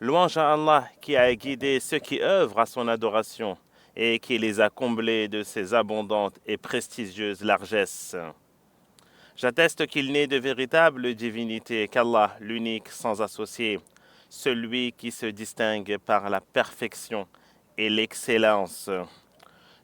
Louange à Allah qui a guidé ceux qui œuvrent à son adoration et qui les a comblés de ses abondantes et prestigieuses largesses. J'atteste qu'il n'est de véritable divinité qu'Allah, l'unique sans associé, celui qui se distingue par la perfection et l'excellence.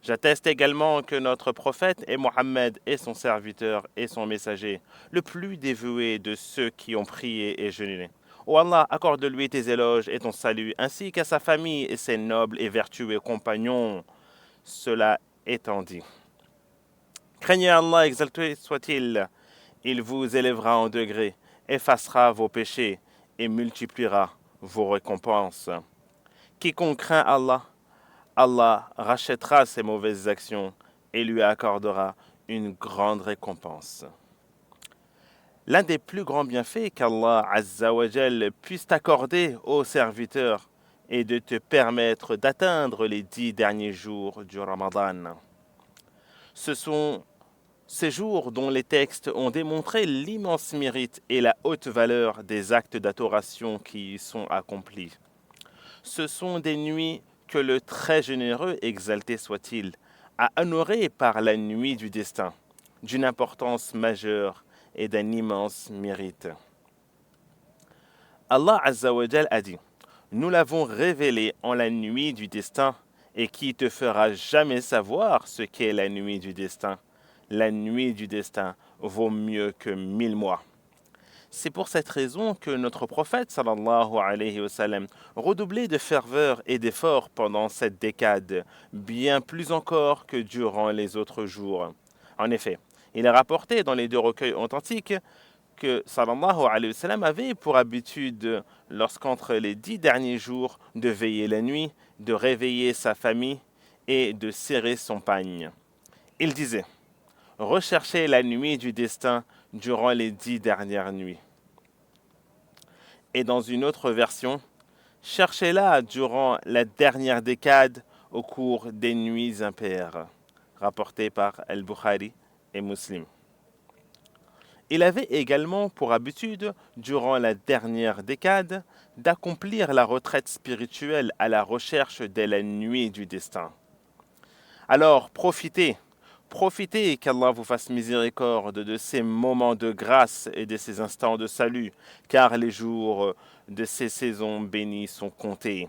J'atteste également que notre prophète est Mohammed et son serviteur et son messager, le plus dévoué de ceux qui ont prié et jeûné. Ô Allah, accorde-lui tes éloges et ton salut, ainsi qu'à sa famille et ses nobles et vertueux compagnons. Cela étant dit, craignez Allah, exalté soit-il, il vous élèvera en degrés, effacera vos péchés et multipliera vos récompenses. Quiconque craint Allah, Allah rachètera ses mauvaises actions et lui accordera une grande récompense. L'un des plus grands bienfaits qu'Allah Azza wa Jal puisse t'accorder ô serviteur est de te permettre d'atteindre les 10 derniers jours du Ramadan. Ce sont ces jours dont les textes ont démontré l'immense mérite et la haute valeur des actes d'adoration qui y sont accomplis. Ce sont des nuits que le très généreux, exalté soit-il, a honorées par la nuit du destin, d'une importance majeure et d'un immense mérite. Allah Azza wa Jal a dit, nous l'avons révélé en la nuit du destin, et qui te fera jamais savoir ce qu'est la nuit du destin. La nuit du destin vaut mieux que 1000 mois. C'est pour cette raison que notre prophète sallallahu alayhi wa sallam redoublait de ferveur et d'effort pendant cette décade, bien plus encore que durant les autres jours. En effet, il est rapporté dans les deux recueils authentiques que sallallahu alayhi wa sallam avait pour habitude, lorsqu'entre les 10 derniers jours, de veiller la nuit, de réveiller sa famille et de serrer son pagne. Il disait, recherchez la nuit du destin durant les 10 dernières nuits. Et dans une autre version, cherchez-la durant la dernière décade au cours des nuits impaires, rapporté par Al-Bukhari et Muslim. Il avait également pour habitude, durant la dernière décade, d'accomplir la retraite spirituelle à la recherche de la nuit du destin. Alors profitez qu'Allah vous fasse miséricorde de ces moments de grâce et de ces instants de salut, car les jours de ces saisons bénies sont comptés.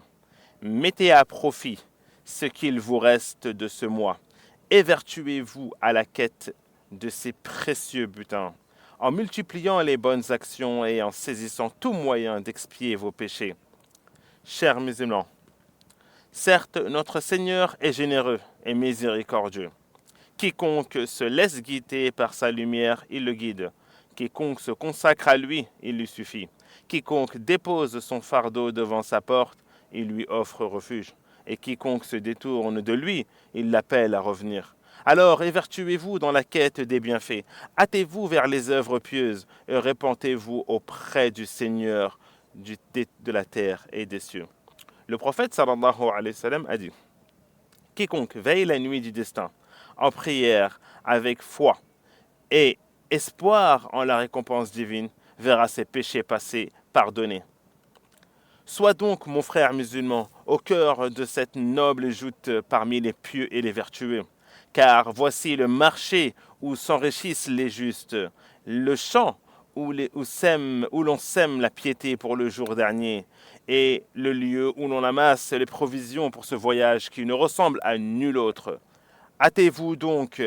Mettez à profit ce qu'il vous reste de ce mois. Évertuez-vous à la quête de ces précieux butins, en multipliant les bonnes actions et en saisissant tout moyen d'expier vos péchés. Chers musulmans, certes, notre Seigneur est généreux et miséricordieux. Quiconque se laisse guider par sa lumière, il le guide. Quiconque se consacre à lui, il lui suffit. Quiconque dépose son fardeau devant sa porte, il lui offre refuge. Et quiconque se détourne de lui, il l'appelle à revenir. Alors évertuez-vous dans la quête des bienfaits, hâtez-vous vers les œuvres pieuses et répandez-vous auprès du Seigneur de la terre et des cieux. Le prophète sallallahu alayhi wa sallam a dit, quiconque veille la nuit du destin, en prière, avec foi et espoir en la récompense divine, verra ses péchés passés pardonnés. Sois donc, mon frère musulman, au cœur de cette noble joute parmi les pieux et les vertueux, car voici le marché où s'enrichissent les justes, le champ où l'on sème la piété pour le jour dernier, et le lieu où l'on amasse les provisions pour ce voyage qui ne ressemble à nul autre. Hâtez-vous donc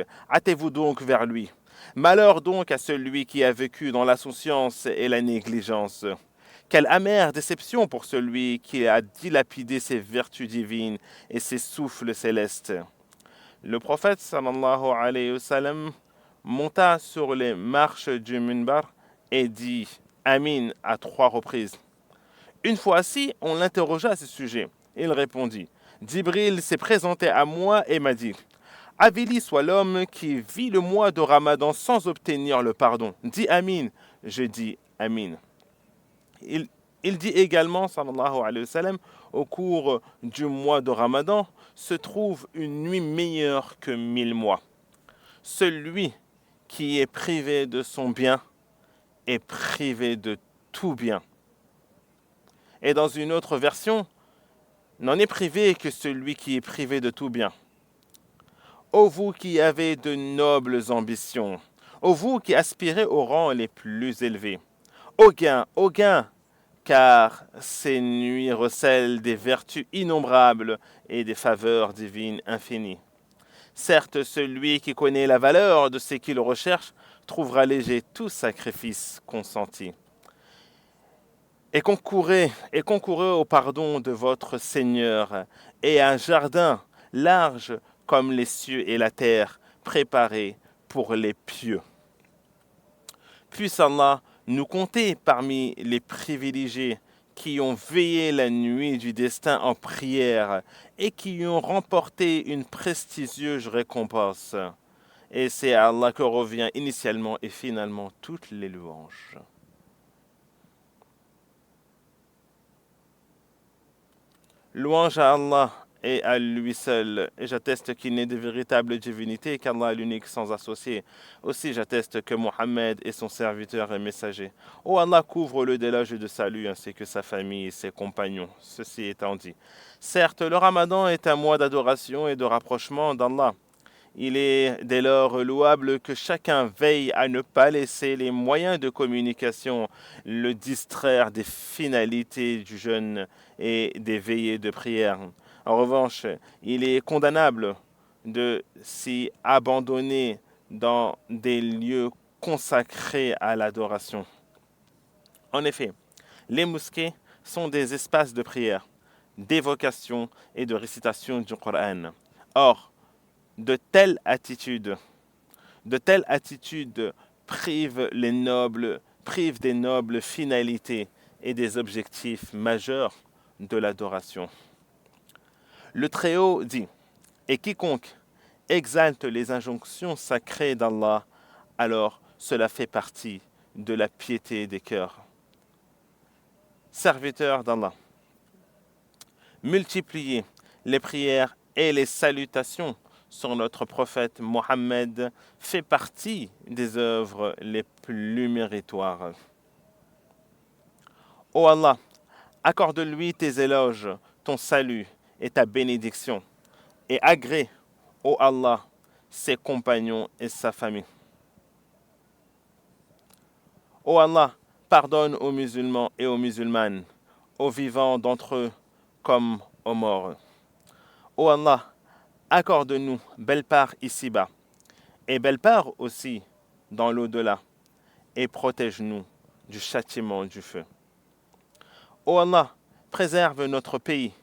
vers lui. Malheur donc à celui qui a vécu dans l'insouciance et la négligence. Quelle amère déception pour celui qui a dilapidé ses vertus divines et ses souffles célestes. Le prophète sallallahu alayhi wa sallam monta sur les marches du minbar et dit Amin à 3 reprises. Une fois assis, on l'interrogea à ce sujet. Il répondit Djibril s'est présenté à moi et m'a dit Avili soit l'homme qui vit le mois de Ramadan sans obtenir le pardon. Dis Amin. Je dis Amin. Il dit également, sallallahu alayhi wa sallam, au cours du mois de Ramadan se trouve une nuit meilleure que 1000 mois. Celui qui est privé de son bien est privé de tout bien. Et dans une autre version, n'en est privé que celui qui est privé de tout bien. Ô vous qui avez de nobles ambitions, ô vous qui aspirez aux rangs les plus élevés, au gain, car ces nuits recèlent des vertus innombrables et des faveurs divines infinies. Certes, celui qui connaît la valeur de ce qu'il recherche trouvera léger tout sacrifice consenti. Et concourez au pardon de votre Seigneur, et un jardin large comme les cieux et la terre, préparé pour les pieux. Puisse Allah nous compter parmi les privilégiés qui ont veillé la nuit du destin en prière et qui ont remporté une prestigieuse récompense. Et c'est à Allah que revient initialement et finalement toutes les louanges. Louange à Allah et à lui seul, et j'atteste qu'il n'est de véritable divinité qu'Allah est l'unique sans associé. Aussi j'atteste que Mohammed est son serviteur et messager. Oh Allah couvre-le d'éloges et de salut ainsi que sa famille et ses compagnons. Ceci étant dit, certes le Ramadan est un mois d'adoration et de rapprochement d'Allah. Il est dès lors louable que chacun veille à ne pas laisser les moyens de communication le distraire des finalités du jeûne et des veillées de prière. En revanche, il est condamnable de s'y abandonner dans des lieux consacrés à l'adoration. En effet, les mosquées sont des espaces de prière, d'évocation et de récitation du Coran. Or, de telles attitudes privent des nobles finalités et des objectifs majeurs de l'adoration. Le Très-Haut dit, et quiconque exalte les injonctions sacrées d'Allah, alors cela fait partie de la piété des cœurs. Serviteurs d'Allah, multipliez les prières et les salutations sur notre prophète Mohammed fait partie des œuvres les plus méritoires. Ô Allah, accorde-lui tes éloges, ton salut et ta bénédiction, et agrée, ô Allah, ses compagnons et sa famille. Ô Allah, pardonne aux musulmans et aux musulmanes, aux vivants d'entre eux comme aux morts. Ô Allah, accorde-nous belle part ici-bas, et belle part aussi dans l'au-delà, et protège-nous du châtiment du feu. Ô Allah, préserve notre pays,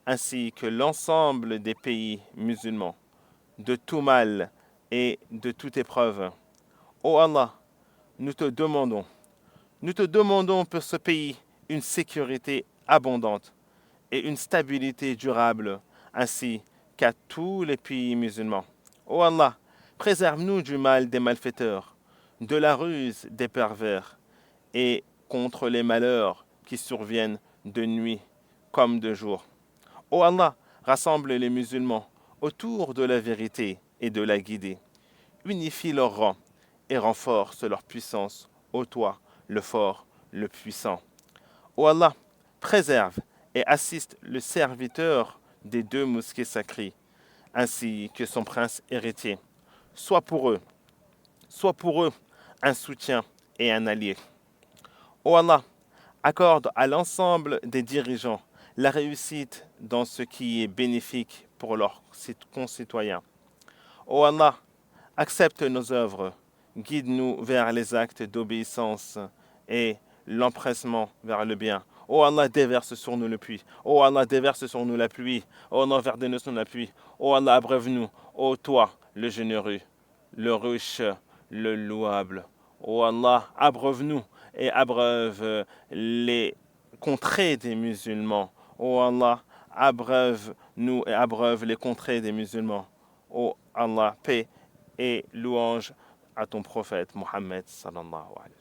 ainsi que l'ensemble des pays musulmans, de tout mal et de toute épreuve. Ô Allah, nous te demandons pour ce pays une sécurité abondante et une stabilité durable, ainsi qu'à tous les pays musulmans. Ô Allah, préserve-nous du mal des malfaiteurs, de la ruse des pervers, et contre les malheurs qui surviennent de nuit comme de jour. Ô Allah, rassemble les musulmans autour de la vérité et de la guidée. Unifie leurs rangs et renforce leur puissance, ô toi, le fort, le puissant. Ô Allah, préserve et assiste le serviteur des deux mosquées sacrées, ainsi que son prince héritier. Sois pour eux un soutien et un allié. Ô Allah, accorde à l'ensemble des dirigeants la réussite dans ce qui est bénéfique pour leurs concitoyens. Ô Allah, accepte nos œuvres, guide-nous vers les actes d'obéissance et l'empressement vers le bien. Ô Allah, déverse sur nous le puits. Ô Allah, déverse sur nous la pluie. Ô Allah, verse-nous sur la pluie. Ô Allah, abreuve-nous. Ô toi, le généreux, le riche, le louable. Ô Allah, abreuve-nous et abreuve les contrées des musulmans. Ô Allah, abreuve-nous et abreuve les contrées des musulmans. Ô Allah, paix et louange à ton prophète Mohammed sallallahu alayhi wa sallam.